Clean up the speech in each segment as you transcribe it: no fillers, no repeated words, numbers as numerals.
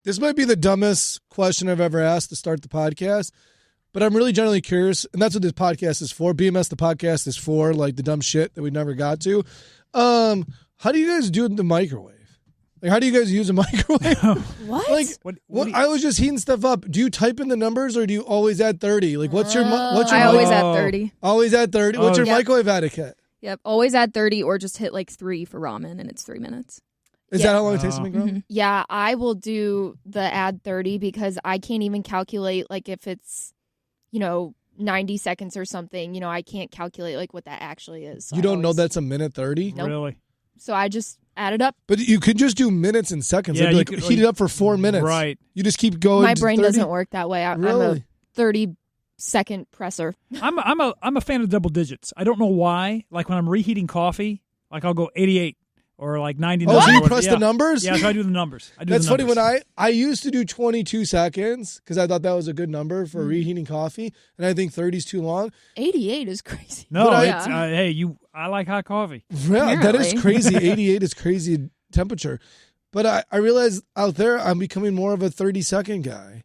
This might be the dumbest question I've ever asked to start the podcast, but I'm really generally curious, and that's what this podcast is for. BMS, the podcast, is for, like, the dumb shit that we never got to. How do you guys do it in the microwave? Like, how do you guys use a microwave? What? Like, what I was just heating stuff up. Do you type in the numbers, or do you always add 30? Like, what's your I always add 30. Always add 30. What's your Yep. microwave etiquette? Yep, always add 30 or just hit like 3 for ramen and it's 3 minutes. Is that how long it takes to make ramen? Yeah, I will do the add 30 because I can't even calculate, like, if it's, 90 seconds or something. I can't calculate, like, what that actually is. So You don't know that's a minute 30? Nope. Really? So I just add it up. But you could just do minutes and seconds. Yeah, It'd be you like, could, heat it up for 4 minutes. Right. You just keep going. My to brain 30? doesn't work that way. I'm a Really? 30-second presser. I'm a fan of double digits. I don't know why. Like when I'm reheating coffee, like I'll go 88 or like 99. Oh, so you or- press yeah. the numbers? Yeah, so I do the numbers. That's funny. When I used to do 22 seconds because I thought that was a good number for reheating coffee, and I think 30 is too long. 88 is crazy. No, But it's, hey, I like hot coffee. Yeah, that is crazy. 88 is crazy temperature. But I realize out there I'm becoming more of a 30-second guy.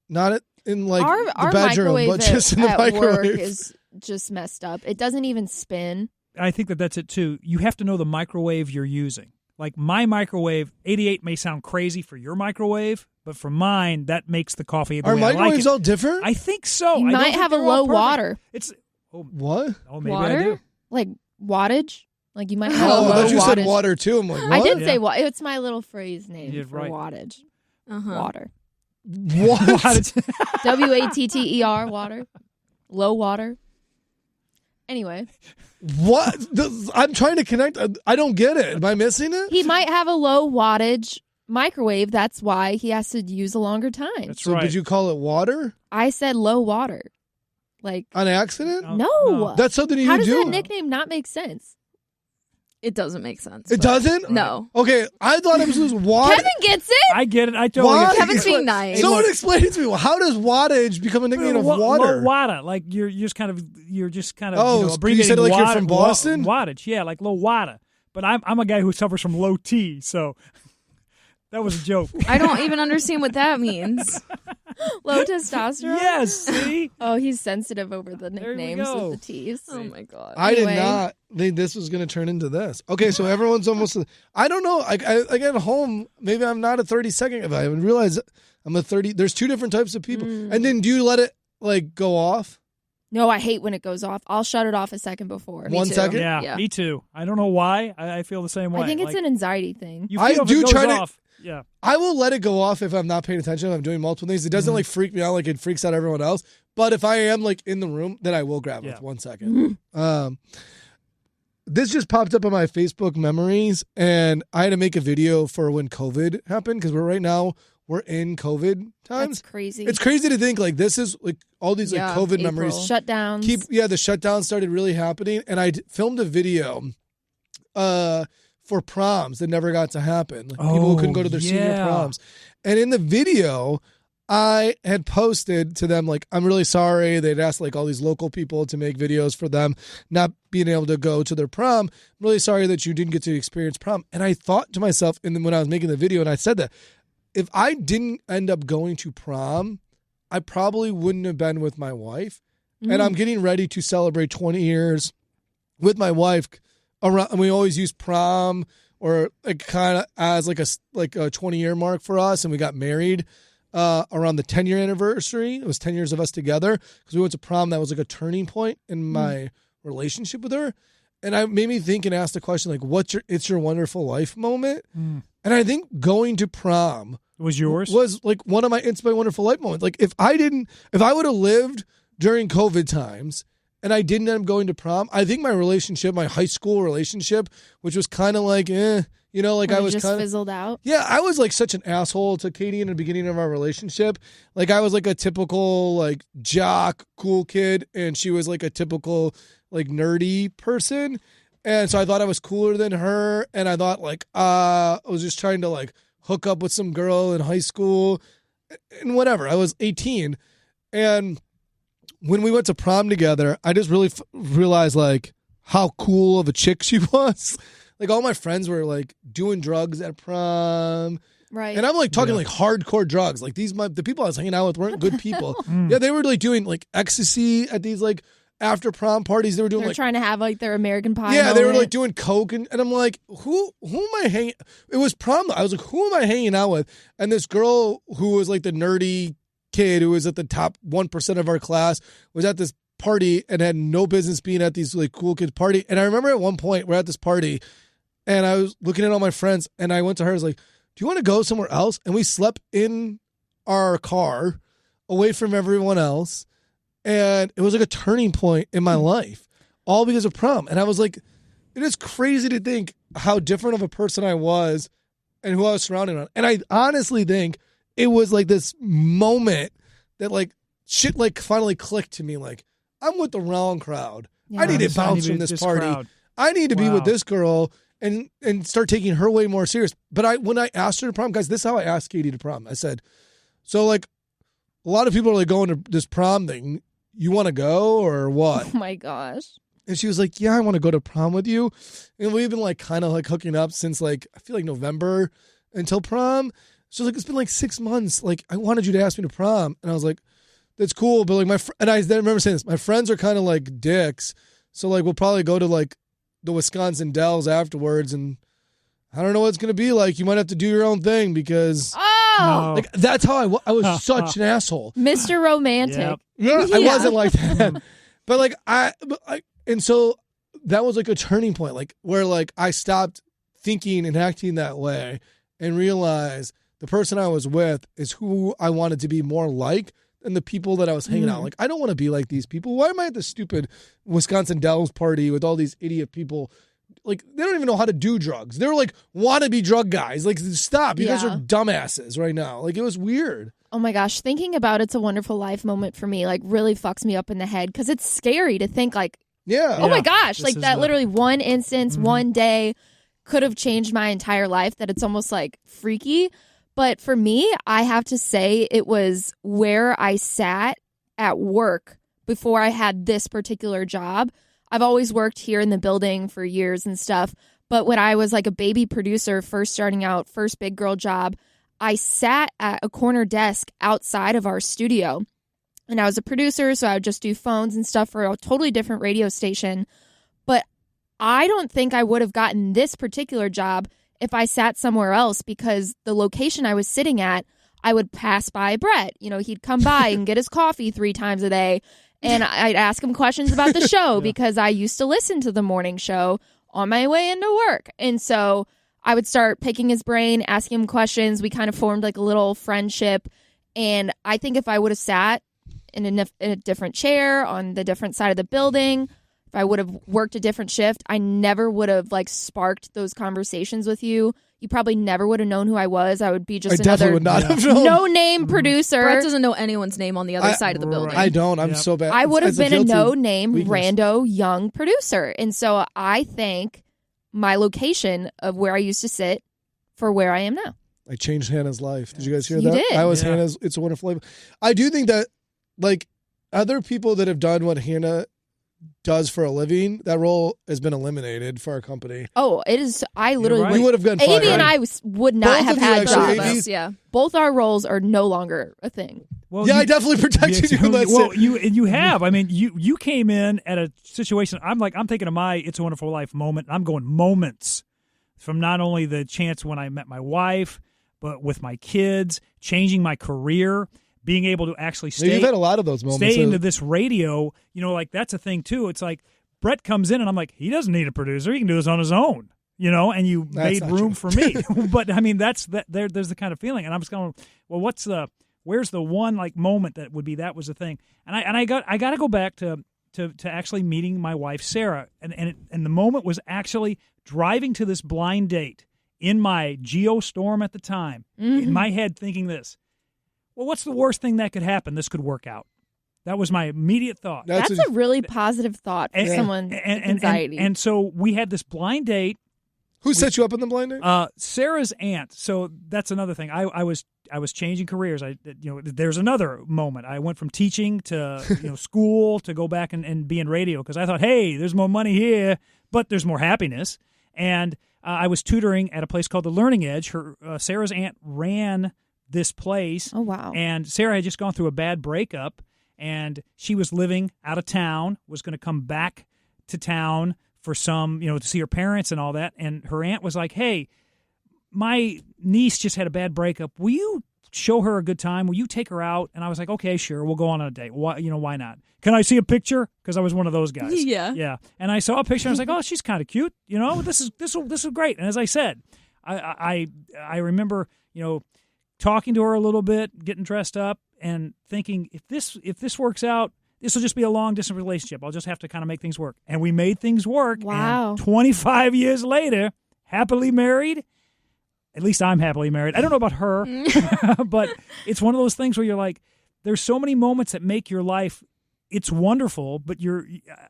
Not in like Our the bedroom, microwave but just in the at microwave. work is just messed up. It doesn't even spin. I think that's it too. You have to know the microwave you're using. Like my microwave, 88 may sound crazy for your microwave, but for mine, that makes the coffee. The Are way I like microwaves it. all different? I think so. You I don't might think have a they're all low perfect. water. It's what? Oh, maybe water? I do. Like wattage? Like you might have a Oh, I low thought you said wattage. water too. I'm like, what? I did say water. It's my little phrase name Yeah, for right. wattage. Uh-huh. Water. What? WATTER, water. Low water. Anyway. What? I'm trying to connect. I don't get it. Am I missing it? He might have a low wattage microwave. That's why he has to use a longer time. That's So right. did you call it water I said low water. Like, on accident? no. That's something you How does do. that nickname not make sense? It doesn't make sense. It doesn't? No. Okay, I thought it was water. Kevin gets it. I get it. I totally Why? get it. Kevin's being nice. Someone explain it to me. Well, how does wattage become a nickname of Low water? water. Like you're just kind of Oh, you said abbreviating it like you're water- from Boston? Wattage, yeah, like low water. But I'm a guy who suffers from low T, so that was a joke. I don't even understand what that means. Low testosterone? Yes, see? Oh, he's sensitive over the There we nicknames go. with the T's. Oh my god. I did Anyway. not think this was going to turn into this. Okay, so everyone's almost. I don't know. I get home. Maybe I'm not a 30-second. I haven't realized I'm a 30. There's two different types of people. And then do you let it like go off? No, I hate when it goes off. I'll shut it off a second before. 1 second? Yeah, me too. I don't know why. I feel the same way. I think it's Like, an anxiety thing. you I feel if do it goes try to- off. Yeah. I will let it go off if I'm not paying attention. If I'm doing multiple things. It doesn't like freak me out like it freaks out everyone else. But if I am like in the room, then I will grab it with 1 second. This just popped up on my Facebook memories, and I had to make a video for when COVID happened because we're in COVID times. That's crazy. It's crazy to think like this is like all these like COVID memories. Shutdowns. The shutdown started really happening, and I filmed a video for proms that never got to happen. Like people who couldn't go to their senior proms. And in the video, I had posted to them like, I'm really sorry. They'd asked like all these local people to make videos for them not being able to go to their prom. I'm really sorry that you didn't get to experience prom. And I thought to myself, and then when I was making the video and I said that, if I didn't end up going to prom, I probably wouldn't have been with my wife. And I'm getting ready to celebrate 20 years with my wife. And we always use prom or like kind of as like a 20-year mark for us. And we got married around the 10-year anniversary. It was 10 years of us together because we went to prom. That was like a turning point in my relationship with her. And it made me think and ask the question, like, it's your wonderful life moment? And I think going to prom was yours. Was like one of my It's My Wonderful Life moments. Like if I would have lived during COVID times and I didn't end up going to prom, I think my high school relationship, which was kind of like, I was just kind of fizzled out. Yeah, I was like such an asshole to Katie in the beginning of our relationship. Like I was like a typical like jock, cool kid, and she was like a typical like nerdy person. And so I thought I was cooler than her, and I thought like I was just trying to like hook up with some girl in high school and whatever. I was 18, and when we went to prom together, I just really realized like how cool of a chick she was. Like all my friends were like doing drugs at prom. Right. And I'm like talking like hardcore drugs. Like the people I was hanging out with weren't good people. Yeah, they were like doing like ecstasy at these like after prom parties. They were doing They're like trying to have like their American Pie. Yeah, they were moment. like doing coke and I'm like, who am I hanging? It was prom. I was like, who am I hanging out with? And this girl who was like the nerdy kid who was at the top 1% of our class was at this party and had no business being at these like cool kids party. And I remember at one point we're at this party and I was looking at all my friends and I went to her. I was like, do you want to go somewhere else? And we slept in our car away from everyone else. And it was like a turning point in my life, all because of prom. And I was like, it is crazy to think how different of a person I was and who I was surrounded on. And I honestly think it was like this moment that like shit like finally clicked to me. Like, I'm with the wrong crowd. Yeah. I need to bounce from this party. Crowd. I need to be with this girl and start taking her way more serious. But when I asked her to prom, guys, this is how I asked Katie to prom. I said, so like a lot of people are like going to this prom thing. You want to go or what? Oh my gosh. And she was like, yeah, I want to go to prom with you. And we've been like kind of like hooking up since like, I feel like November until prom. So like, it's been like 6 months. Like I wanted you to ask me to prom. And I was like, that's cool. But like and I then remember saying this, my friends are kind of like dicks. So like, we'll probably go to like the Wisconsin Dells afterwards. And I don't know what it's going to be like. You might have to do your own thing because like that's how I was such an asshole. Mr. Romantic. Yep. Yeah, I wasn't like that. But like and so that was like a turning point, like where like I stopped thinking and acting that way and realized the person I was with is who I wanted to be more like than the people that I was hanging out. Like, I don't want to be like these people. Why am I at this stupid Wisconsin Dells party with all these idiot people? Like, they don't even know how to do drugs. They're like wannabe drug guys. Like, stop. You guys are dumbasses right now. Like, it was weird. Oh my gosh, thinking about It's a Wonderful Life moment for me like really fucks me up in the head because it's scary to think like, oh my gosh, like that literally one instance, one day could have changed my entire life, that it's almost like freaky. But for me, I have to say it was where I sat at work before I had this particular job. I've always worked here in the building for years and stuff. But when I was like a baby producer, first starting out, first big girl job, I sat at a corner desk outside of our studio. And I was a producer, so I would just do phones and stuff for a totally different radio station. But I don't think I would have gotten this particular job if I sat somewhere else, because the location I was sitting at, I would pass by Bret. You know, he'd come by and get his coffee 3 times a day. And I'd ask him questions about the show because I used to listen to the morning show on my way into work. And so I would start picking his brain, asking him questions. We kind of formed like a little friendship. And I think if I would have sat in a different chair on the different side of the building, if I would have worked a different shift, I never would have like sparked those conversations with you. You probably never would have known who I was. I would be just another would not have known. no-name producer. Brett doesn't know anyone's name on the other side of the building. I don't. I'm so bad. I would have been a no-name weakness. rando young producer. And so I thank my location of where I used to sit for where I am now. I changed Hannah's life. Did you guys hear You that? did. I was Hannah's It's a Wonderful Life. I do think that like other people that have done what Hannah does for a living, that role has been eliminated for our company. Oh, it is. I literally right. You would have been fired. AB and I would not Both have of you had actually, jobs. AB? Yeah. Both our roles are no longer a thing. Well, yeah, I definitely protected you. Well, you have. I mean, you came in at a situation. I'm thinking of my It's a Wonderful Life moment. I'm going moments from not only the chance when I met my wife, but with my kids, changing my career, being able to actually stay. You've had a lot of those moments. Stay into this radio. You know, like that's a thing too. It's like Bret comes in and I'm like, he doesn't need a producer. He can do this on his own. You know, and you made room for me. But I mean, that's that. There's the kind of feeling, and I'm just going, well, where's the one like moment that would be that was the thing? And I got to go back to actually meeting my wife Sarah, and the moment was actually driving to this blind date in my Geostorm at the time, in my head thinking this. Well, what's the worst thing that could happen? This could work out. That was my immediate thought. That's a really positive thought for someone with anxiety. And so we had this blind date. Who set you up in the blind date? Sarah's aunt. So that's another thing. I was changing careers. There's another moment. I went from teaching to school to go back and be in radio because I thought, hey, there's more money here, but there's more happiness. And I was tutoring at a place called the Learning Edge. Sarah's aunt ran this place. Oh, wow. And Sarah had just gone through a bad breakup, and she was living out of town, was going to come back to town for some, to see her parents and all that. And her aunt was like, hey, my niece just had a bad breakup. Will you show her a good time? Will you take her out? And I was like, okay, sure. We'll go on a date. Why not? Can I see a picture? Because I was one of those guys. Yeah. Yeah. And I saw a picture. And I was like, oh, she's kind of cute. This is great. And as I said, I remember, talking to her a little bit, getting dressed up, and thinking, if this works out, this will just be a long-distance relationship. I'll just have to kind of make things work. And we made things work. Wow. And 25 years later, happily married. At least I'm happily married. I don't know about her, but it's one of those things where you're like, there's so many moments that make your life, it's wonderful, but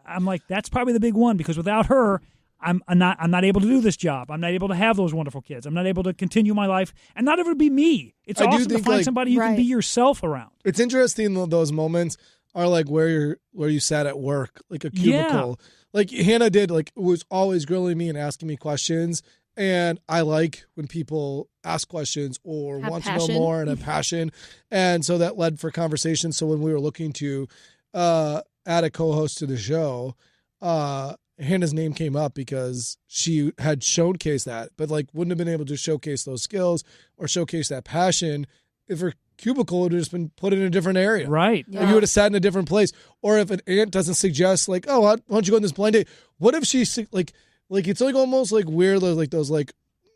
I'm like, that's probably the big one, because without her, I'm not able to do this job. I'm not able to have those wonderful kids. I'm not able to continue my life and not ever be me. It's awesome to find somebody you can be yourself around. It's interesting, those moments are like where you sat at work, like a cubicle. Yeah. Like Hannah was always grilling me and asking me questions. And I like when people ask questions or want to know more and have passion. And so that led for conversation. So when we were looking to add a co-host to the show, Hannah's name came up because she had showcased that, but wouldn't have been able to showcase those skills or showcase that passion if her cubicle would have just been put in a different area. Right. Yeah. You would have sat in a different place. Or if an aunt doesn't suggest, why don't you go on this blind date? What if she, it's almost weird, those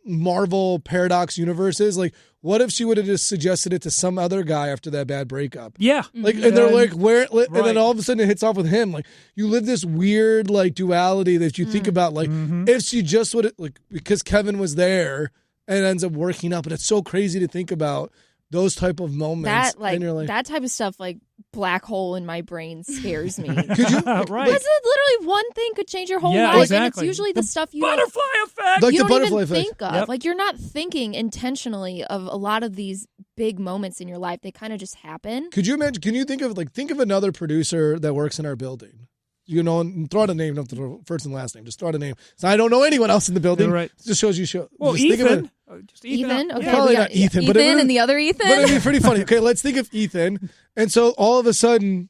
Marvel paradox universes. What if she would have just suggested it to some other guy after that bad breakup? Yeah. And they're where? Right. And then all of a sudden it hits off with him. You live this weird duality that you think about. If she just would have, because Kevin was there and it ends up working out. But it's so crazy to think about those type of moments. That type of stuff, black hole in my brain scares me. Could you? Right. Because literally one thing could change your whole life, exactly. and it's usually the stuff you butterfly effect. You the don't butterfly even effect. think of. Yep. You're not thinking intentionally of a lot of these big moments in your life. They kind of just happen. Could you imagine? Can you think of another producer that works in our building? And throw out a name, not the first and last name. Just throw out a name. So I don't know anyone else in the building. Right. It just shows you. Well, just Ethan. Just Ethan. Okay. Probably not Ethan, but and the other Ethan. But it'd be pretty funny. Okay, let's think of Ethan. And so all of a sudden,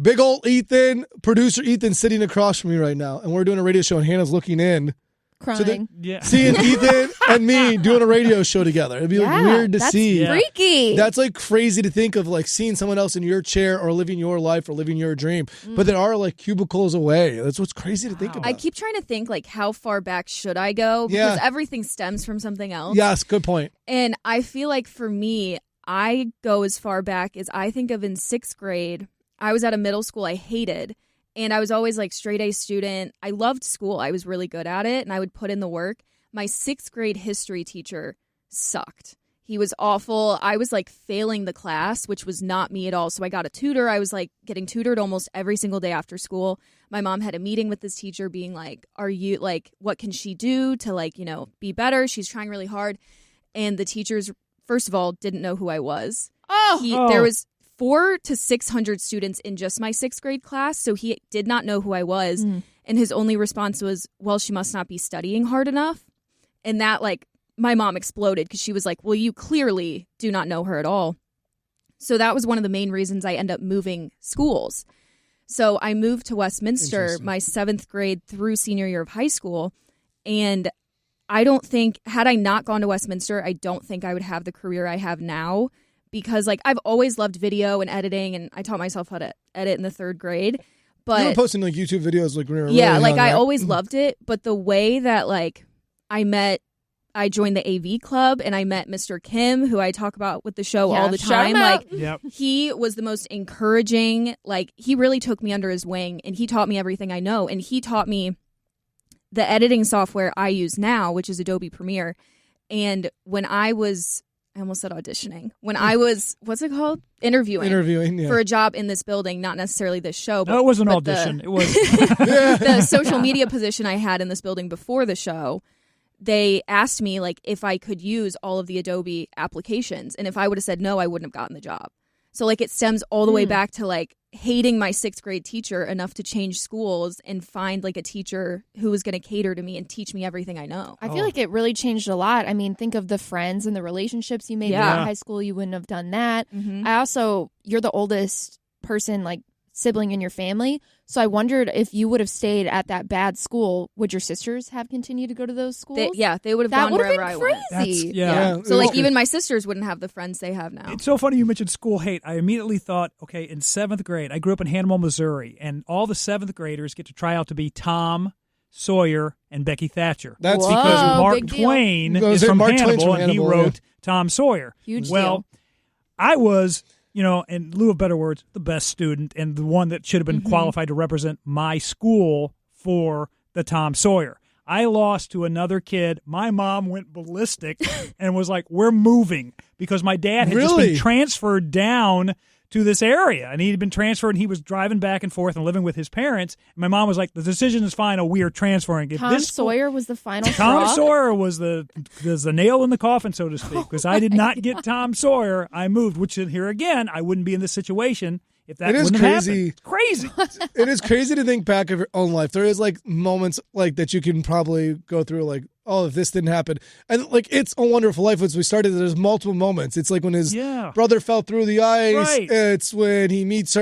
big old Ethan, producer Ethan, sitting across from me right now, and we're doing a radio show, and Hannah's looking in. Crying. Seeing Ethan and me doing a radio show together. It'd be weird to see. That's freaky. That's crazy to think of, seeing someone else in your chair or living your life or living your dream. But there are cubicles away. That's what's crazy to think about. I keep trying to think how far back should I go? Because everything stems from something else. Yes, good point. And I feel like for me, I go as far back as I think of in 6th grade. I was at a middle school I hated. And I was always straight A student. I loved school. I was really good at it, and I would put in the work. My 6th grade history teacher sucked. He was awful. I was failing the class, which was not me at all. So I got a tutor. I was getting tutored almost every single day after school. My mom had a meeting with this teacher being are you what can she do to be better? She's trying really hard. And the teachers, first of all, didn't know who I was. There was 400 to 600 students in just my 6th grade class, so he did not know who I was. And his only response was, well, she must not be studying hard enough. And that, my mom exploded because she was like, well, you clearly do not know her at all. So that was one of the main reasons I ended up moving schools. So I moved to Westminster my 7th grade through senior year of high school. And I don't think, had I not gone to Westminster, I don't think I would have the career I have now. Because I've always loved video and editing, and I taught myself how to edit in the 3rd grade. But you were posting YouTube videos when we were really young, I always loved it. But the way that I joined the AV club, and I met Mr. Kim, who I talk about with the show all the time. He was the most encouraging. He really took me under his wing, and he taught me everything I know. And he taught me the editing software I use now, which is Adobe Premiere. And when I almost said auditioning. When I was, what's it called? Interviewing for a job in this building, not necessarily this show. But, no, it was an audition. It was the social media position I had in this building before the show. They asked me if I could use all of the Adobe applications. And if I would have said no, I wouldn't have gotten the job. So it stems all the way back to hating my 6th grade teacher enough to change schools and find like a teacher who was going to cater to me and teach me everything I know. I feel like it really changed a lot. I mean, think of the friends and the relationships you made in high school. You wouldn't have done that. You're the oldest person, like sibling in your family. So I wondered if you would have stayed at that bad school, would your sisters have continued to go to those schools? They would have gone wherever I went. So like even my sisters wouldn't have the friends they have now. It's so funny you mentioned school hate. I immediately thought, okay, in 7th grade, I grew up in Hannibal, Missouri, and all the 7th graders get to try out to be Tom, Sawyer, and Becky Thatcher. That's because Mark Twain is from Hannibal, and he wrote Tom Sawyer. Huge deal. I was... in lieu of better words, the best student and the one that should have been qualified to represent my school for the Tom Sawyer. I lost to another kid. My mom went ballistic and was like, we're moving, because my dad had just been transferred down to this area, and he'd been transferred, and he was driving back and forth and living with his parents. And my mom was like, the decision is final. We are transferring. Tom Sawyer was the final Tom straw? Sawyer was the nail in the coffin, so to speak, because I did not get Tom Sawyer. I moved, which here again, I wouldn't be in this situation if that wouldn't have happened. Crazy. It is crazy to think back of your own life. There is like moments like that you can probably go through, like, oh, if this didn't happen. And like, It's a Wonderful Life, as we started, there's multiple moments. It's like when his brother fell through the ice. Right. It's when he meets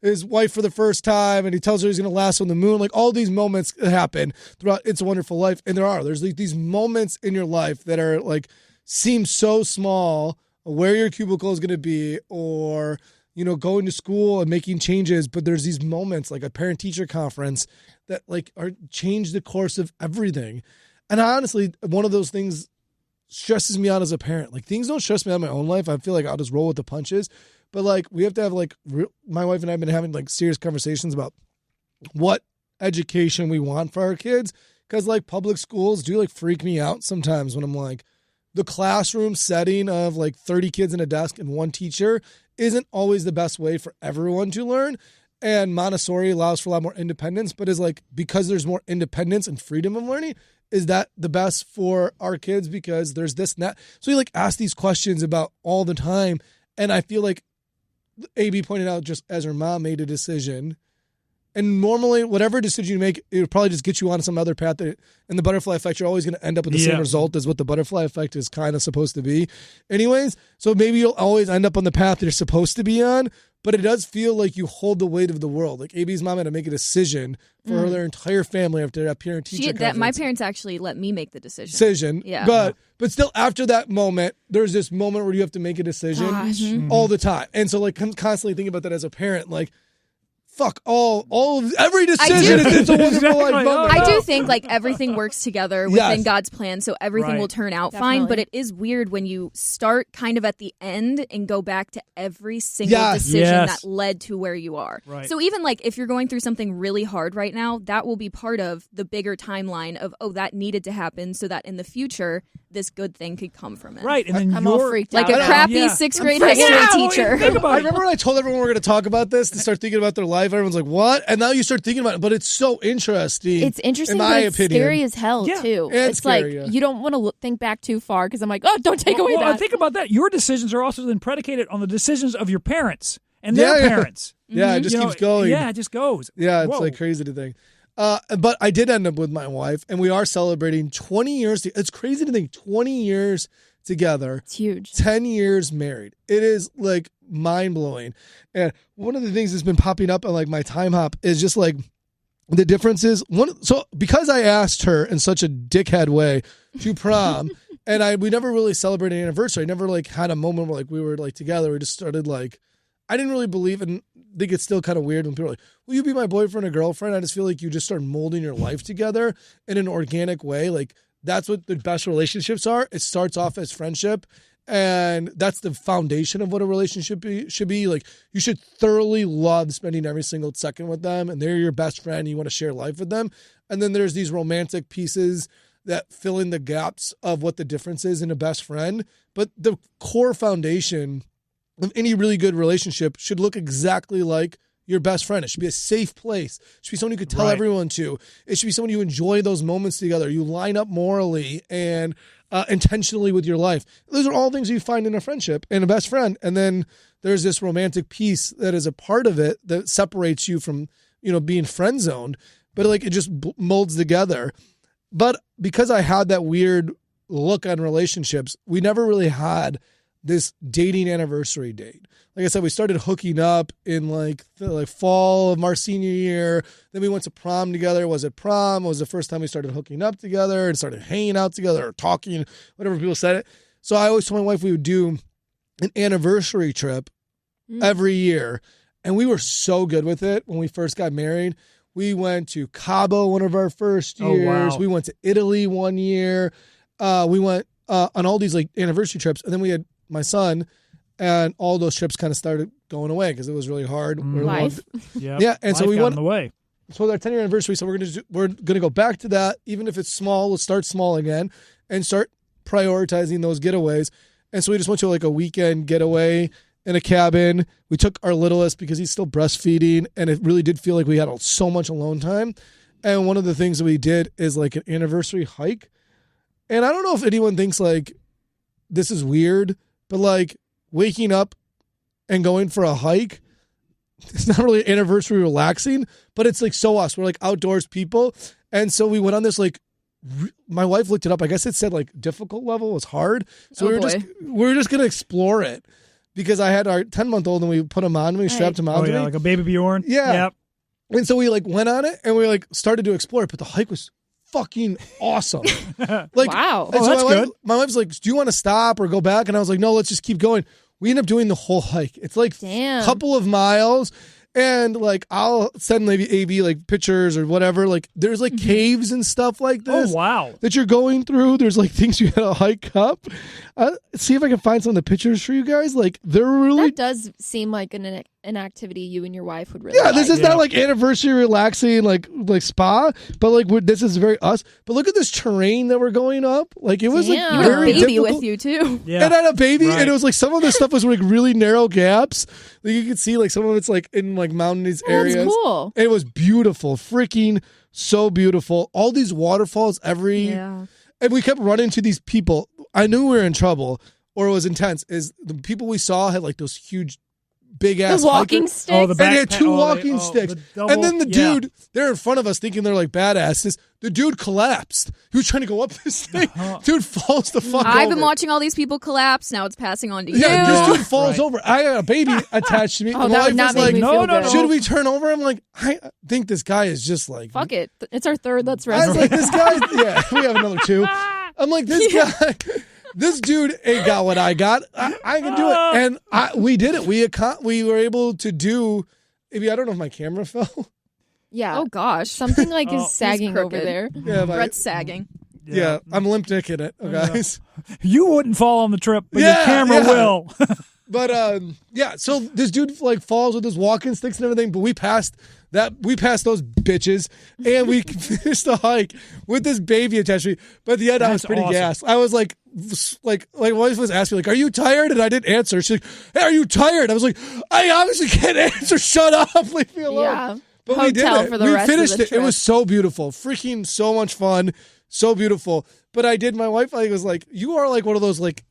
his wife for the first time, and he tells her he's going to last on the moon. Like, all these moments happen throughout It's a Wonderful Life. And there's like these moments in your life that are like, seem so small, where your cubicle is going to be, or, going to school and making changes. But there's these moments like a parent-teacher conference that like change the course of everything. And honestly, one of those things stresses me out as a parent. Like, things don't stress me out in my own life. I feel like I'll just roll with the punches. But like, we have to have like, my wife and I have been having like serious conversations about what education we want for our kids. Because like, public schools do like freak me out sometimes when I'm like, the classroom setting of like 30 kids in a desk and one teacher isn't always the best way for everyone to learn. And Montessori allows for a lot more independence, but is like, because there's more independence and freedom of learning, is that the best for our kids? Because there's this and that. So we like ask these questions about all the time. And I feel like AB pointed out, just as her mom made a decision. And normally, whatever decision you make, it would probably just get you on some other path. And the butterfly effect, you're always going to end up with the same result as what the butterfly effect is kind of supposed to be. Anyways, so maybe you'll always end up on the path you're supposed to be on. But it does feel like you hold the weight of the world. Like, AB's mom had to make a decision for their entire family after that parent-teacher conference. My parents actually let me make the decision. Yeah. But still, after that moment, there's this moment where you have to make a decision all the time. And so, like, constantly thinking about that as a parent, like, fuck, every decision is a wonderful life moment. I do think like everything works together within God's plan, so everything will turn out fine. But it is weird when you start kind of at the end and go back to every single decision that led to where you are. Right. So even like if you're going through something really hard right now, that will be part of the bigger timeline of, that needed to happen so that in the future this good thing could come from it. Right. And then I'm all freaked out. Like a crappy 6th grade history teacher. I remember when I told everyone we were going to talk about this, to start thinking about their life. Everyone's like, what? And now you start thinking about it, but it's so interesting. It's interesting, in my opinion. Scary as hell, too. It's scary, like, you don't want to think back too far, because I'm like, don't take away that. Think about that. Your decisions are also then predicated on the decisions of your parents and their parents. Yeah, it just keeps going. Yeah, it just goes. Yeah, it's like crazy to think. But I did end up with my wife, and we are celebrating 20 years. It's crazy to think 20 years together. It's huge. 10 years married. It is like mind-blowing. And one of the things that's been popping up on like my time hop is just like the differences. So because I asked her in such a dickhead way to prom, and we never really celebrated an anniversary. I never like had a moment where like we were like together. We just started like, I didn't really believe in. I think it's still kind of weird when people are like, will you be my boyfriend or girlfriend? I just feel like you just start molding your life together in an organic way. Like, that's what the best relationships are. It starts off as friendship, and that's the foundation of what a relationship should be. Like, you should thoroughly love spending every single second with them, and they're your best friend, and you want to share life with them. And then there's these romantic pieces that fill in the gaps of what the difference is in a best friend. But the core foundation of any really good relationship should look exactly like your best friend. It should be a safe place. It should be someone you could tell everyone to. It should be someone you enjoy those moments together. You line up morally and intentionally with your life. Those are all things you find in a friendship and a best friend. And then there's this romantic piece that is a part of it that separates you from, being friend zoned, but like it just molds together. But because I had that weird look on relationships, we never really had this dating anniversary date. Like I said, we started hooking up in the fall of our senior year. Then we went to prom together. Was it prom? It was the first time we started hooking up together and started hanging out together or talking, whatever people said it. So I always told my wife we would do an anniversary trip every year. And we were so good with it when we first got married. We went to Cabo one of our first years. Oh, wow. We went to Italy one year. We went on all these like anniversary trips. And then we had my son. And all those trips kind of started going away because it was really hard. Life. Yeah. And so we went on the way. So with our 10-year anniversary, so we're gonna go back to that. Even if it's small, let's start small again and start prioritizing those getaways. And so we just went to like a weekend getaway in a cabin. We took our littlest because he's still breastfeeding, and it really did feel like we had so much alone time. And one of the things that we did is like an anniversary hike. And I don't know if anyone thinks like this is weird, but like waking up and going for a hike, it's not really anniversary relaxing, but it's like so us. We're like outdoors people. And so we went on this like, my wife looked it up. I guess it said like difficult level was hard. So we were just going to explore it because I had our 10-month-old and we put him on and we strapped him on to me. Like a baby Bjorn. Yeah. Yep. And so we like went on it and we like started to explore it, but the hike was fucking awesome. Like, wow. And so that's good. My wife's like, do you want to stop or go back? And I was like, no, let's just keep going. We end up doing the whole hike. It's like a couple of miles. And like, I'll send maybe AV like pictures or whatever. Like there's like caves and stuff like this. Oh, wow. That you're going through. There's like things you gotta hike up. See if I can find some of the pictures for you guys. Like they're really. That does seem like an activity you and your wife would really like. This is not like anniversary relaxing like spa, but like this is very us. But look at this terrain that we're going up. Like it was like you had very a baby difficult. with you too. Yeah. And I had a baby, and it was like some of the stuff was like really narrow gaps. Like you could see like some of it's like in like mountainous areas. That's cool. It was beautiful, freaking so beautiful. All these waterfalls and we kept running to these people. I knew we were in trouble or it was intense. Is the people we saw had like those huge, big ass walking sticks. and they had two walking sticks. And then the dude, they're in front of us thinking they're like badasses. The dude collapsed. He was trying to go up this thing. Dude falls the fuck over. I've been watching all these people collapse. Now it's passing on to you. Yeah, this dude falls over. I got a baby attached to me. Oh, that would not make me feel good. Should we turn over? I'm like, I think this guy is just like. Fuck it. It's our third. Let's I rest. was like, this guy. Yeah, we have another two. I'm like, this guy. This dude ain't got what I got. I can do it. And we did it. We were able to do. Maybe I don't know if my camera fell. Yeah. Oh gosh. Something like is sagging over there. Yeah, Brett's sagging. Yeah, I'm limp nicking it, guys. You wouldn't fall on the trip, but your camera will. But so this dude like falls with his walking sticks and everything, but we passed those bitches and we finished the hike with this baby attached to me. But at the end, I was pretty gassed. I was like my wife was asking me like, "Are you tired?" And I didn't answer. She's like, "Hey, are you tired?" I was like, "I obviously can't answer. Shut up, leave me alone." Yeah. But Hotel we did it. For the We rest finished of the it. trip. It was so beautiful, freaking so much fun, so beautiful. But I did. My wife was like, "You are like one of those like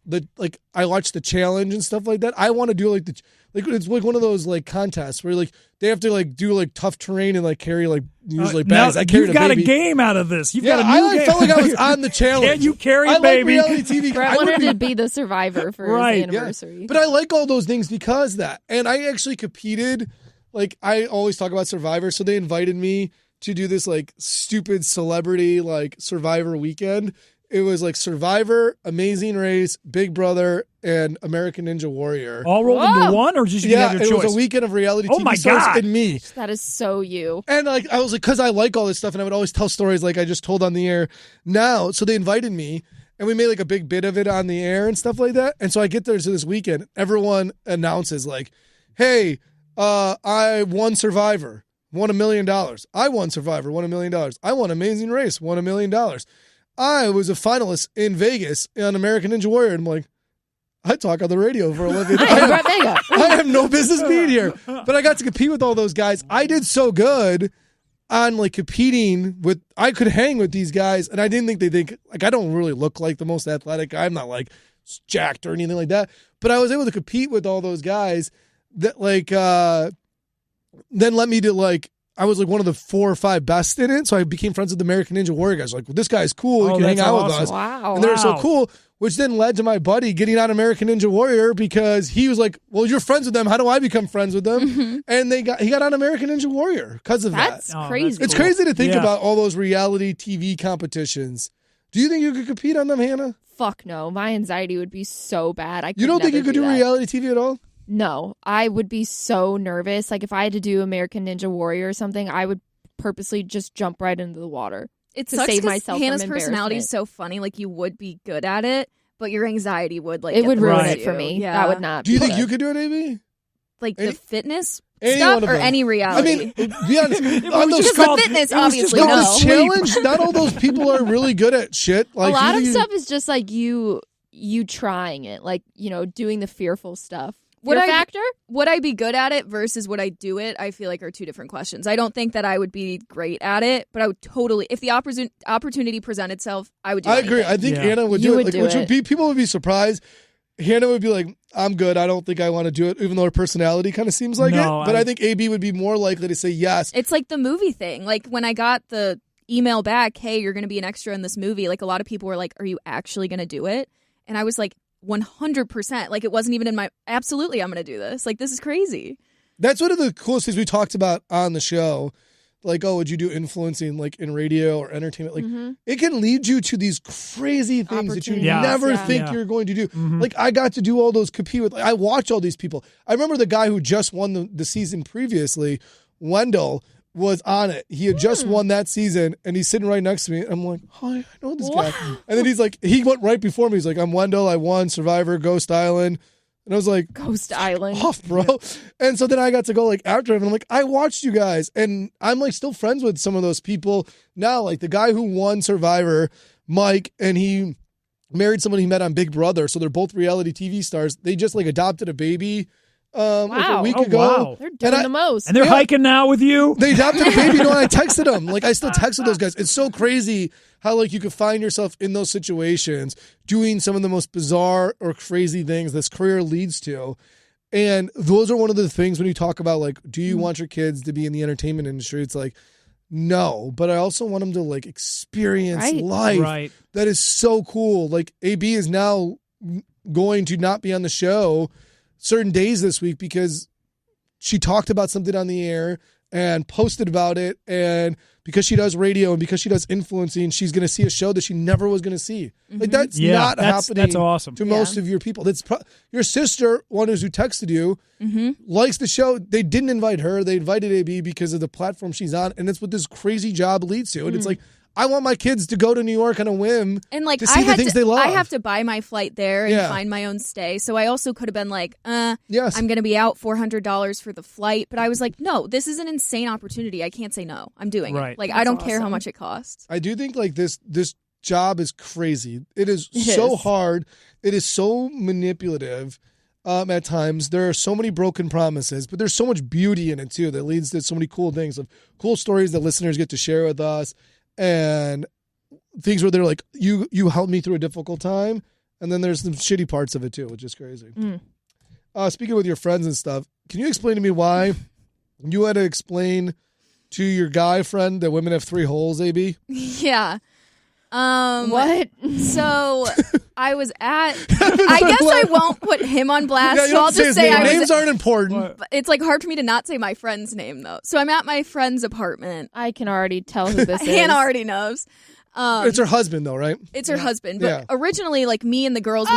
I watched the challenge and stuff like that. I want to do like it's like one of those like contests where like they have to like do like tough terrain and like carry like usually bags. I carried you've got a baby. A game out of this. You've got a new I game. felt like I was on the challenge. Can you carry a baby? Like reality TV. Brett wanted to be the survivor for his anniversary. Yeah. But I like all those things because of that. And I actually competed. Like I always talk about Survivor, so they invited me to do this like stupid celebrity like Survivor weekend. It was like Survivor, Amazing Race, Big Brother, and American Ninja Warrior. All rolled into one, or just you have your choice? It was a weekend of reality TV stars and me. That is so you. And like I was like, because I like all this stuff, and I would always tell stories like I just told on the air now. So they invited me, and we made like a big bit of it on the air and stuff like that. And so I get there to this weekend. Everyone announces like, "Hey, I won Survivor, won $1 million. I won Survivor, won $1 million. I won Amazing Race, won $1 million. I was a finalist in Vegas on American Ninja Warrior." And I'm like, I talk on the radio for a living. I have no business being here. But I got to compete with all those guys. I did so good on like competing with, I could hang with these guys, and I didn't think they think, like, I don't really look like the most athletic guy. I'm not like jacked or anything like that. But I was able to compete with all those guys that like, then led me to like, I was like one of the 4 or 5 best in it. So I became friends with the American Ninja Warrior guys. Like, well, this guy's cool. He can hang out with us. Wow. And they were so cool, which then led to my buddy getting on American Ninja Warrior because he was like, well, you're friends with them. How do I become friends with them? Mm-hmm. And he got on American Ninja Warrior because of that. That's crazy. It's crazy to think about all those reality TV competitions. Do you think you could compete on them, Hannah? Fuck no. My anxiety would be so bad. You don't think you could do reality TV at all? No. I would be so nervous. Like if I had to do American Ninja Warrior or something, I would purposely just jump right into the water. It sucks save myself Hannah's from personality is so funny. Like you would be good at it, but your anxiety would like it would ruin it for me. Yeah. That would not. Do you think you could do it, AB? Like the fitness any stuff or any reality? I mean, be honest. On those the fitness, obviously, no. The challenge. Not all those people are really good at shit. Like a lot of stuff is just like you trying it, like doing the fearful stuff. Factor? Would I be good at it versus would I do it? I feel like are two different questions. I don't think that I would be great at it, but I would totally, if the opportunity presented itself, I would do it. I agree. I think Hannah would do it. Like, people would be surprised. Hannah would be like, I'm good. I don't think I want to do it, even though her personality kind of seems like it. But I think AB would be more likely to say yes. It's like the movie thing. Like when I got the email back, hey, you're going to be an extra in this movie. Like a lot of people were like, are you actually going to do it? And I was like, 100%. Like it wasn't even in my absolutely I'm gonna do this. Like this is crazy. That's one of the coolest things we talked about on the show. Like, oh, would you do influencing like in radio or entertainment? Like it can lead you to these crazy things that you never think you're going to do. Like I got to do all those compete with, I watch all these people. I remember the guy who just won the season previously, Wendell, was on it. He had just won that season, and he's sitting right next to me. And I'm like, hi, I know this guy. And then he's like, he went right before me. He's like, I'm Wendell. I won Survivor, Ghost Island. And I was like, Ghost Island. Off, bro. And so then I got to go like after him, and I'm like, I watched you guys. And I'm like still friends with some of those people now. Like the guy who won Survivor, Mike, and he married someone he met on Big Brother. So they're both reality TV stars. They just like adopted a baby. Like a week ago. Wow. They're doing the most. And they're hiking now with you? They adopted a baby. No, I texted them. Like, I still texted those guys. It's so crazy how, like, you could find yourself in those situations doing some of the most bizarre or crazy things this career leads to. And those are one of the things when you talk about, like, do you want your kids to be in the entertainment industry? It's like, no. But I also want them to, like, experience life. Right. That is so cool. Like, AB is now going to not be on the show certain days this week because she talked about something on the air and posted about it, and because she does radio and because she does influencing, she's going to see a show that she never was going to see. Like that's not happening. That's awesome to most of your people. That's your sister, one who texted you, likes the show. They didn't invite her. They invited AB because of the platform she's on, and that's what this crazy job leads to. And it's like, I want my kids to go to New York on a whim and like to see the things they love. I have to buy my flight there and find my own stay. So I also could have been like, yes, I'm going to be out $400 for the flight. But I was like, no, this is an insane opportunity. I can't say no. I'm doing it. Like, I don't care how much it costs. I do think like this job is crazy. It is so hard. It is so manipulative. At times, there are so many broken promises, but there's so much beauty in it too that leads to so many cool things, of cool stories that listeners get to share with us. And things where they're like, you helped me through a difficult time. And then there's some shitty parts of it too, which is crazy. Speaking with your friends and stuff, can you explain to me why you had to explain to your guy friend that women have 3 holes, AB? Yeah. What? So I was at, I guess I won't put him on blast. So I'll just say names aren't important. It's like hard for me to not say my friend's name though. So I'm at my friend's apartment. I can already tell who this is. Hannah already knows. It's her husband though, right? It's her husband. But originally, like me and the girls,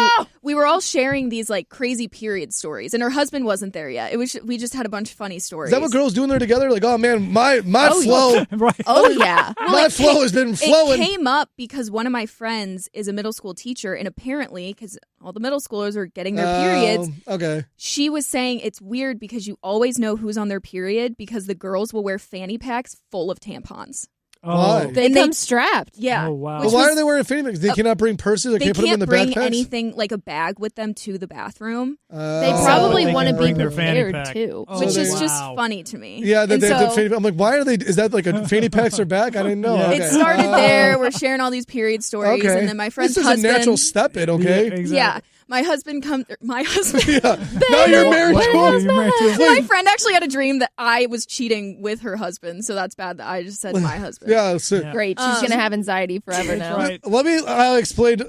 we were all sharing these like crazy period stories, and her husband wasn't there yet. We just had a bunch of funny stories. Is that what girls doing there together? Like, oh man, my flow. Yeah. Right. Oh yeah. Well, my flow has been flowing. It came up because one of my friends is a middle school teacher, and apparently, because all the middle schoolers are getting their periods. Okay. She was saying it's weird because you always know who's on their period because the girls will wear fanny packs full of tampons. Why? They come strapped. Yeah. Oh, wow. But why are they wearing fanny packs? They cannot bring purses? They can't put them in the bring backpacks? anything like a bag with them to the bathroom. They probably They want to can be bring their fanny prepared pack. too. Which is just funny to me. Yeah, And they have the so- fanny pack. I'm like, why are they? Is that like a fanny packs are back? I didn't know. Yeah. Okay. It started there. We're sharing all these period stories, Okay. and then my friend's This is husband. a natural step in, okay? Yeah, exactly. Yeah, my husband My husband. Yeah. Now you're married to You're him. married to him. My friend actually had a dream that I was cheating with her husband, so that's bad that I just said my husband. Yeah, so, Yeah. Great. She's gonna have anxiety forever now. Right. Let me. I explained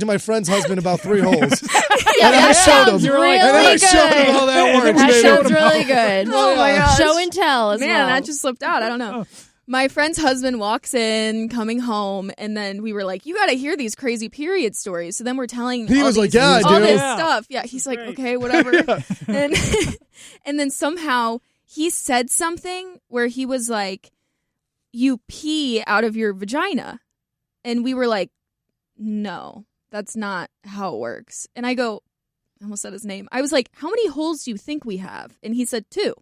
to my friend's husband about 3 holes, Yeah, and that I showed sounds him. really and then I good. showed him how that works. That baby. sounds really good. Oh my gosh. Show and tell as Man, well. that just slipped out. I don't know. My friend's husband walks in, coming home, and then we were like, "You got to hear these crazy period stories." So then we're telling. He all was like, these- "Yeah, I all do." this Yeah. stuff. Yeah, he's like, Great. "Okay, whatever." And and then somehow he said something where he was like, "You pee out of your vagina," and we were like, "No, that's not how it works." And I go, I almost said his name. I was like, "How many holes do you think we have?" And he said 2.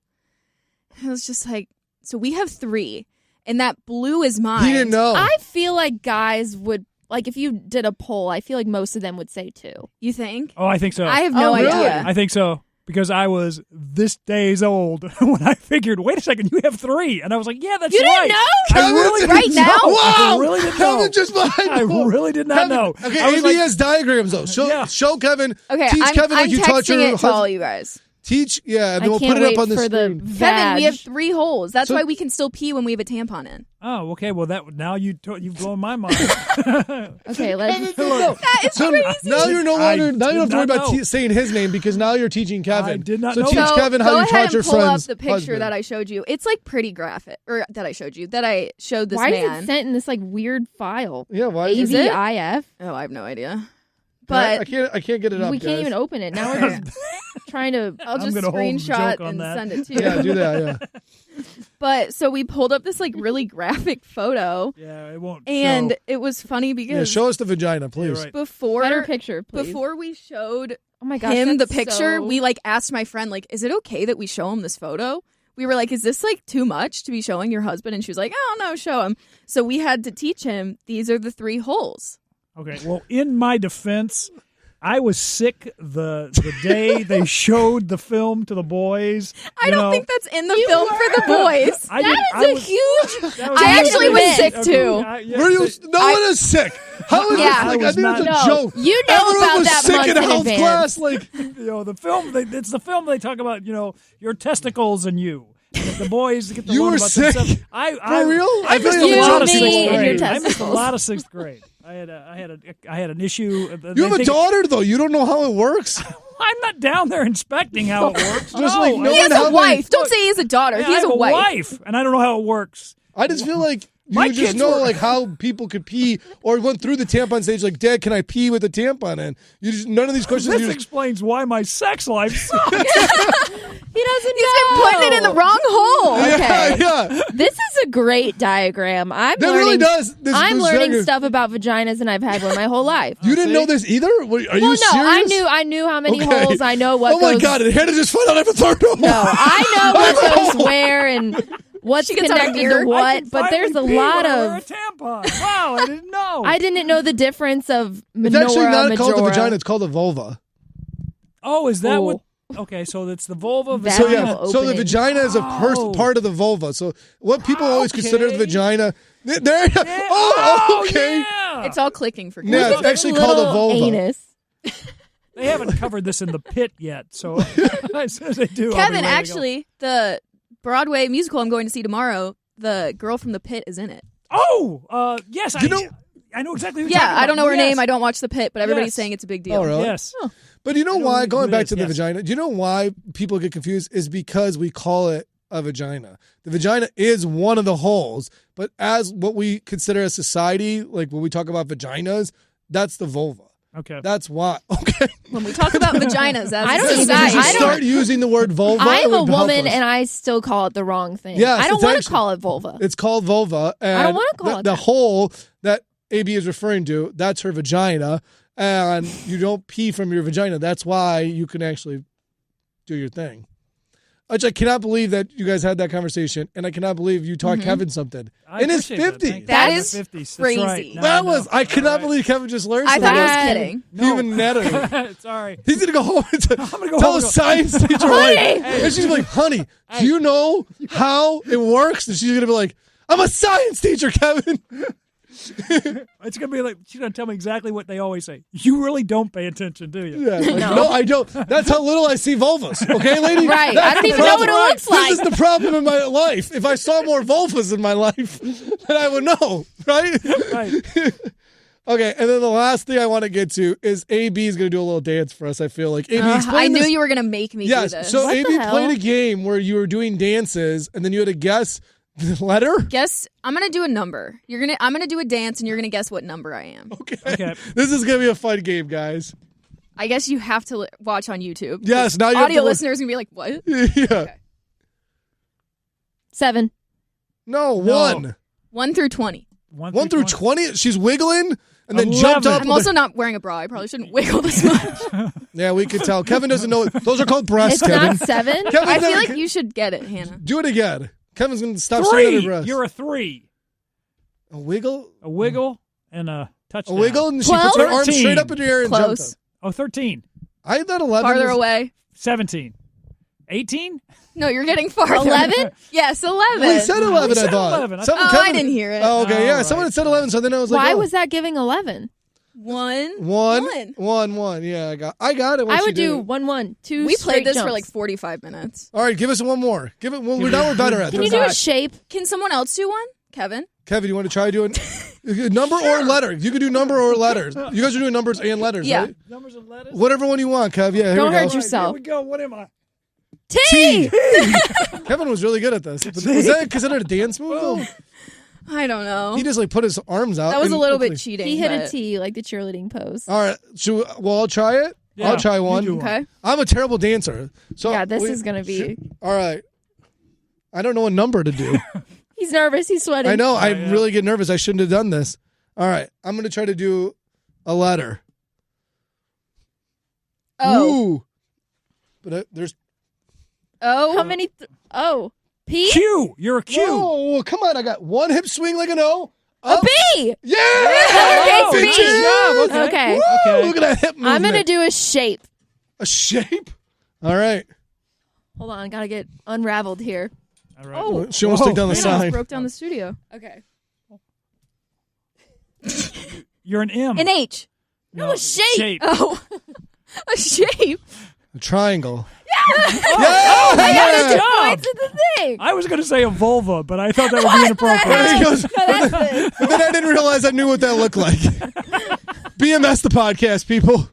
I was just like, "So we have 3." And that blew his mind. He didn't know. I feel like guys would like if you did a poll. I feel like most of them would say 2. You think? Oh, I think so. I have no really? idea. I think so. Because I was this days old when I figured, wait a second, you have 3. And I was like, yeah, that's You right. didn't know? I really Right didn't now? know. Wow! I really didn't know. Kevin just behind I you. really did not Kevin, know. Okay, I was like, ABS diagrams though. Show Kevin. Okay, teach I'm, Kevin I'm like you taught texting your it to all husband. you guys. Teach, yeah, and I then we'll can't put it wait up on the for screen. the Kevin, we have vag. 3 holes. That's So- why we can still pee when we have a tampon in. oh, okay. Well, now you've blown my mind. Okay, let's. That is So crazy. now you're no I longer. Now you don't have to worry did about not know. saying his name because now you're teaching Kevin. I did not so know teach that. Kevin go how you ahead taught and your pull friends. up the picture that I showed you. It's like pretty graphic, or that I showed you. That I showed this Why man. is it sent in this like weird file? Yeah, why is Is it? AVIF. Oh, I have no idea. I But can't get it up. We can't guys. even open it. Now we're just trying to. I'll I'm just gonna hold the screenshot joke on and that. send it to you. Yeah, do that. Yeah. But so we pulled up this like really graphic photo, Yeah, it won't and show. it was funny Yeah, because show us the vagina, please. You're right. before Better picture, please. before we showed Oh my gosh, him the that's picture, so- we like asked my friend, like, is it okay that we show him this photo? We were like, is this like too much to be showing your husband? And she was like, oh no, show him. So we had to teach him these are the 3 holes. Okay, well, in my defense, I was sick the day they showed the film to the boys. I don't think that's in the film for the boys. That is a huge. that was I a actually huge was mistake. sick, too. Were you? No one is sick. How is Yeah. this? Like, I I was think not- it's a No, joke. you know Everyone about was that sick months in in health advance. class. Like, The film. It's the film they talk about. Your testicles and you. And if the boys get to You learn were about sick? themselves. For real? I I missed feel a like lot of you, sixth me, and your grade. I missed a testicles. lot of sixth grade. I had an issue. you have a daughter though. You don't know how it works. I'm not down there inspecting how it works. Just no, like I- no He has one how a they- wife. Don't say he has a daughter. Yeah, he has I have a wife. and I don't know how it works. I just feel like My you just kids know were- like how people could pee or went through the tampon stage. Like, Dad, can I pee with a tampon in? You just none of these questions. This You just, explains why my sex life sucks. He doesn't He's know. been putting it in the wrong hole. Okay. yeah. This is a great diagram. I'm That learning. really does. This I'm learning diagram. stuff about vaginas, and I've had one my whole life. You didn't See? know this either? Are you Well, no, serious? I knew how many Okay. holes. I know what Oh my goes. God! And Hannah just found out I have a third hole. No, I know what goes where and what's She gets out a connected mirror. to I what. can But there's a finally pee lot when I wear a of. tampon. Wow, I didn't know. I didn't know the difference of It's minora, actually not called the majora. vagina. It's called the vulva. Oh, is that Oh. what? Okay, so it's the vulva. That- So Vaginal yeah, so the opening. vagina is a Oh. part of the vulva. So what people always consider the Okay. vagina. There. Yeah. Oh, okay. Yeah. It's all clicking for Yeah, Chris. it's actually called a Little vulva. Anus. They haven't covered this in the pit yet, so as soon as they do, I'll be Kevin, ready to go. actually, the Broadway musical I'm going to see tomorrow, the girl from the pit is in it. Oh, yes, You know- I know exactly who you're Yeah, talking about. I don't know her Yes. name. I don't watch the pit, but everybody's Yes. saying it's a big deal. Oh, really? Yes. But you know I know why? who Going it back is, to the yes. vagina, do you know why people get confused? Is because we call it a vagina. The vagina is one of the holes, but as what we consider as society, like when we talk about vaginas, that's the vulva. Okay. That's why. Okay. When we talk about vaginas, as I a don't If even- you society, I don't- start using the word vulva, I'm it a would help woman, us. and I still call it the wrong thing. Yes, I don't it's want to actually- call it vulva. It's called vulva. And I don't wanna call it the that. hole that AB is referring to, that's her vagina. And you don't pee from your vagina. That's why you can actually do your thing. Which I cannot believe that you guys had that conversation, and I cannot believe you taught Kevin something in his 50s. That is 50s. crazy. Right. No, That was I cannot believe Kevin just learned. I something. thought he was kidding. Even netter. Sorry. He's gonna go home and go tell home a science teacher, like, and she's like, "Honey, do you know how it works?" And she's gonna be like, "I'm a science teacher, Kevin." It's gonna be like she's gonna tell me exactly what they always say. You really don't pay attention, do you? Yeah, like, no, I don't. That's how little I see vulvas. Okay, lady. Right. That's I don't the even know what problem. it looks like. This is the problem in my life. If I saw more vulvas in my life, then I would know, right? Right. Okay, and then the last thing I want to get to is AB is going to do a little dance for us. I feel like AB. I knew you were gonna make me do this. So What AB the played hell? a game where you were doing dances, and then you had to guess the letter. Guess I'm gonna do a number. I'm gonna do a dance, and you're gonna guess what number I am. Okay. This is going to be a fun game, guys. I guess you have to watch on YouTube. Yes, now you have audio to listeners gonna be like, "What?" Yeah. 7. No, 1. 1 through 20. 1 through 20. She's wiggling and then 11. jumped up. I'm also not wearing a bra. I probably shouldn't wiggle this much. Yeah, we could tell. Kevin doesn't know it. Those are called breasts, It's Kevin. not 7. Kevin's I feel never- like you should get it, Hannah. Do it again. Kevin's going to stop staring at her 3. breasts. You're a 3. A wiggle? A wiggle and a touchdown. A wiggle, and she 12? puts her arms 13. straight up in the air and jumps Close. up. Oh, 13. I had that 11. Farther was- away. 17. 18? No, you're getting farther. 11? Yes, 11. Well, he said 11, We I said thought. 11. Someone- Oh, I didn't hear it. Oh, okay, yeah. Oh, Someone right. had said 11, so then I was like, Why oh. was that giving 11? 1. 1. Yeah, I got it. once I you would did do it. 1, 1, 2 We straight played this for jumps. like 45 minutes. All right, give us one more. Give it. Well, now we're better at Can this. you do a shape? Can someone else do one? Kevin? Kevin, you want to try doing number or letter? You can do number or letters. You guys are doing numbers and letters, Yeah. right? Numbers and letters? Whatever one you want, Kev. Yeah, here Don't we go. hurt yourself. Here we go. What am I? T! Kevin was really good at this. Was that considered a dance move, though? I don't know. He just like put his arms out. That was and a little bit quickly- cheating. He hit a but- T like the cheerleading pose. All right. I'll try it. Yeah, I'll try you one. do one. Okay. I'm a terrible dancer. So Yeah, this is going to be... All right. I don't know what number to do. He's nervous. He's sweating. I know. I yeah. really get nervous. I shouldn't have done this. All right. I'm going to try to do a letter. Oh. Ooh. But there's... Oh. How many... P? Q. You're a Q. Whoa, come on. I got one hip swing like an O. A Up. B! Yeah! Lowercase Good b. job. Okay. Woo, Okay. Look at that hip movement. I'm going to do a shape. A shape? All right. Hold on. Got to get unraveled here. All right. Oh. She almost took down the I almost sign. broke down the studio. Okay. You're an M. An H. No, a shape. Oh. A shape. A triangle. I got Yeah! the points of the thing. I was going to say a vulva, but I thought that would be inappropriate. He goes, No, that's it. and then I didn't realize I knew what that looked like. BMS the podcast, people.